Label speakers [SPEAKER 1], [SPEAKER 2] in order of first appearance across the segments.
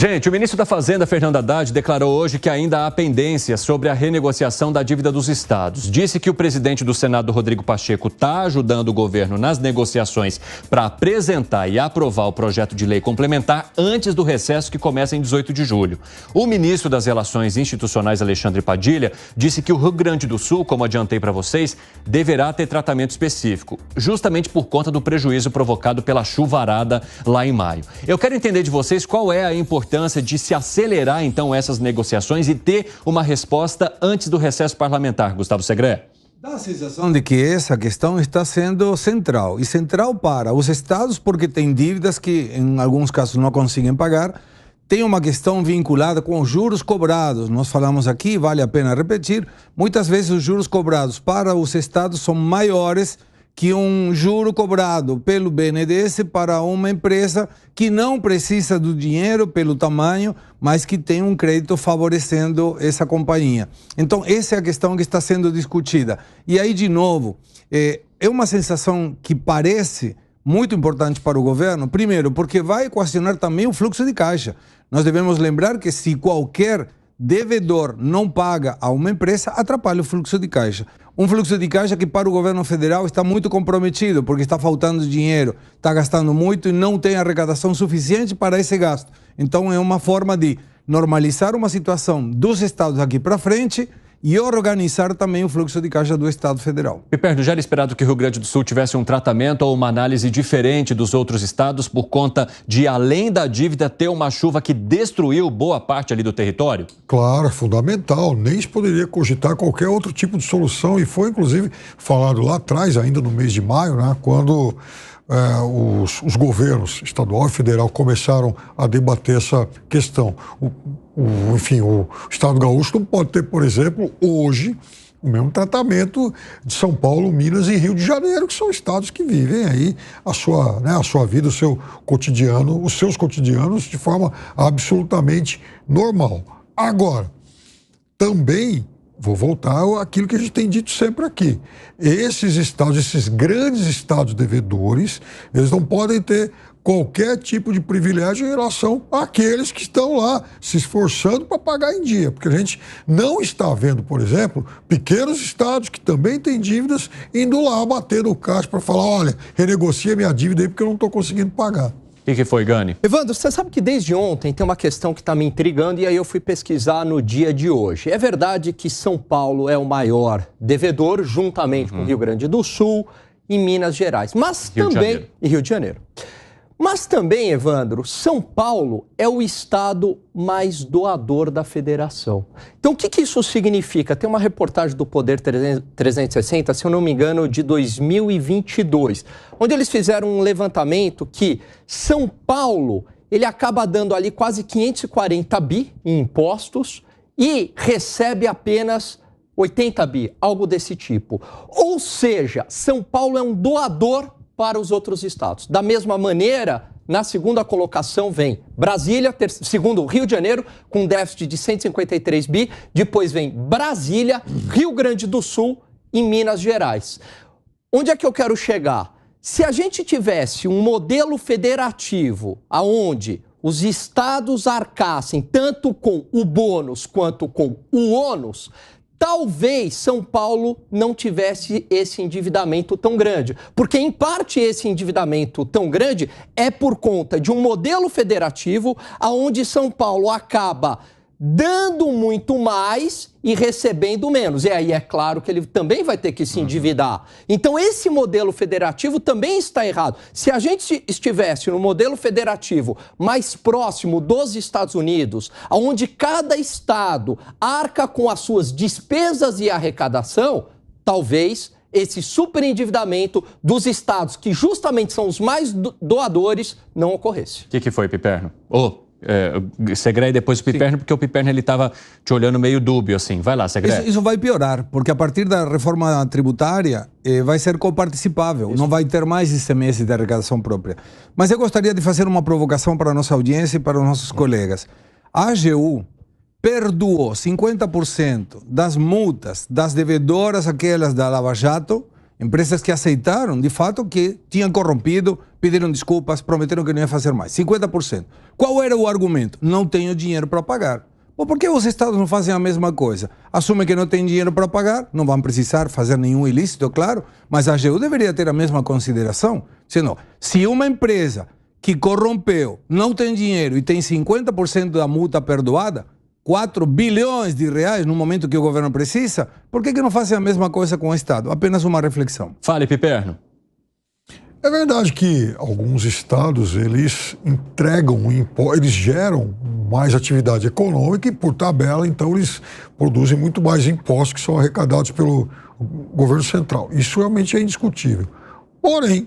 [SPEAKER 1] Gente, o ministro da Fazenda, Fernando Haddad, declarou hoje que ainda há pendência sobre a renegociação da dívida dos estados. Disse que o presidente do Senado, Rodrigo Pacheco, está ajudando o governo nas negociações para apresentar e aprovar o projeto de lei complementar antes do recesso que começa em 18 de julho. O ministro das Relações Institucionais, Alexandre Padilha, disse que o Rio Grande do Sul, como adiantei para vocês, deverá ter tratamento específico, justamente por conta do prejuízo provocado pela chuvarada lá em maio. Eu quero entender de vocês qual é a importância de se acelerar, então, essas negociações e ter uma resposta antes do recesso parlamentar. Gustavo Segré.
[SPEAKER 2] Dá a sensação de que essa questão está sendo central. E central para os estados, porque tem dívidas que, em alguns casos, não conseguem pagar. Tem uma questão vinculada com os juros cobrados. Nós falamos aqui, vale a pena repetir, muitas vezes os juros cobrados para os estados são maiores que um juro cobrado pelo BNDES para uma empresa que não precisa do dinheiro pelo tamanho, mas que tem um crédito favorecendo essa companhia. Então, essa é a questão que está sendo discutida. E aí, de novo, é uma sensação que parece muito importante para o governo, primeiro, porque vai equacionar também o fluxo de caixa. Nós devemos lembrar que se qualquer devedor não paga a uma empresa, atrapalha o fluxo de caixa. Um fluxo de caixa que para o governo federal está muito comprometido, porque está faltando dinheiro, está gastando muito e não tem arrecadação suficiente para esse gasto. Então é uma forma de normalizar uma situação dos estados aqui para frente e organizar também o fluxo de caixa do Estado Federal.
[SPEAKER 1] Piperno, já era esperado que o Rio Grande do Sul tivesse um tratamento ou uma análise diferente dos outros estados por conta de, além da dívida, ter uma chuva que destruiu boa parte ali do território?
[SPEAKER 3] Claro, é fundamental. Nem se poderia cogitar qualquer outro tipo de solução e foi, inclusive, falado lá atrás, ainda no mês de maio, né, quando os governos estadual e federal começaram a debater essa questão. Enfim, o Estado Gaúcho não pode ter, por exemplo, hoje, o mesmo tratamento de São Paulo, Minas e Rio de Janeiro, que são estados que vivem aí a sua vida, o seu cotidiano, os seus cotidianos de forma absolutamente normal. Agora, também vou voltar àquilo que a gente tem dito sempre aqui. Esses estados, esses grandes estados devedores, eles não podem ter qualquer tipo de privilégio em relação àqueles que estão lá se esforçando para pagar em dia. Porque a gente não está vendo, por exemplo, pequenos estados que também têm dívidas indo lá bater no caixa para falar, olha, renegocia minha dívida aí porque eu não estou conseguindo pagar.
[SPEAKER 1] O que foi, Gani?
[SPEAKER 4] Evandro, você sabe que desde ontem tem uma questão que está me intrigando e aí eu fui pesquisar no dia de hoje. É verdade que São Paulo é o maior devedor, juntamente com Rio Grande do Sul e Minas Gerais, mas também e Rio de Janeiro. Mas também, Evandro, São Paulo é o estado mais doador da federação. Então, o que isso significa? Tem uma reportagem do Poder 360, se eu não me engano, de 2022, onde eles fizeram um levantamento que São Paulo, ele acaba dando ali quase 540 bi em impostos e recebe apenas 80 bi, algo desse tipo. Ou seja, São Paulo é um doador para os outros estados. Da mesma maneira, na segunda colocação vem Brasília, segundo Rio de Janeiro, com déficit de 153 bi, depois vem Brasília, Rio Grande do Sul e Minas Gerais. Onde é que eu quero chegar? Se a gente tivesse um modelo federativo aonde os estados arcassem tanto com o bônus quanto com o ônus, talvez São Paulo não tivesse esse endividamento tão grande. Porque, em parte, esse endividamento tão grande é por conta de um modelo federativo onde São Paulo acaba dando muito mais e recebendo menos. E aí é claro que ele também vai ter que se endividar. Então, esse modelo federativo também está errado. Se a gente estivesse no modelo federativo mais próximo dos Estados Unidos, onde cada estado arca com as suas despesas e arrecadação, talvez esse superendividamento dos estados, que justamente são os mais doadores, não ocorresse.
[SPEAKER 1] O que foi, Piperno? Segré e depois o Piperno, porque o Piperno ele estava te olhando meio dúbio, assim. Vai lá, Segré.
[SPEAKER 2] Isso vai piorar, porque a partir da reforma tributária vai ser coparticipável, não vai ter mais ICMS de arrecadação própria. Mas eu gostaria de fazer uma provocação para a nossa audiência e para os nossos colegas. A AGU perdoou 50% das multas das devedoras, aquelas da Lava Jato, Empresas que aceitaram, de fato, que tinham corrompido, pediram desculpas, prometeram que não ia fazer mais. 50%. Qual era o argumento? Não tenho dinheiro para pagar. Bom, por que os estados não fazem a mesma coisa? Assumem que não tem dinheiro para pagar, não vão precisar fazer nenhum ilícito, claro, mas a AGU deveria ter a mesma consideração. Senão, se uma empresa que corrompeu não tem dinheiro e tem 50% da multa perdoada, 4 bilhões de reais no momento que o governo precisa, por que não fazem a mesma coisa com o Estado? Apenas uma reflexão.
[SPEAKER 1] Fale, Piperno.
[SPEAKER 3] É verdade que alguns estados, eles entregam, eles geram mais atividade econômica e, por tabela, então, eles produzem muito mais impostos que são arrecadados pelo governo central. Isso realmente é indiscutível. Porém,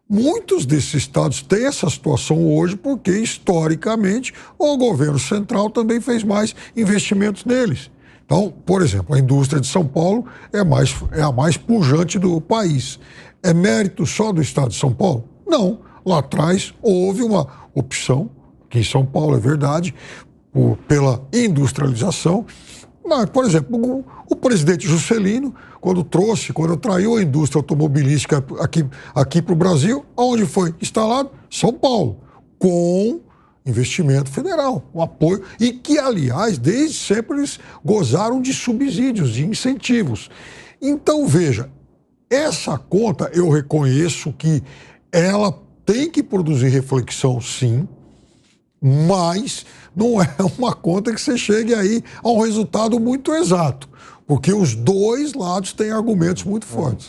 [SPEAKER 3] muitos desses estados têm essa situação hoje porque, historicamente, o governo central também fez mais investimentos neles. Então, por exemplo, a indústria de São Paulo é a mais pujante do país. É mérito só do estado de São Paulo? Não. Lá atrás houve uma opção, que em São Paulo é verdade, pela industrialização. Mas, por exemplo, o presidente Juscelino, quando atraiu a indústria automobilística aqui para o Brasil, onde foi instalado? São Paulo, com investimento federal, um apoio, e que, aliás, desde sempre eles gozaram de subsídios, de incentivos. Então, veja, essa conta eu reconheço que ela tem que produzir reflexão, sim, mas não é uma conta que você chegue aí a um resultado muito exato, porque os dois lados têm argumentos muito fortes.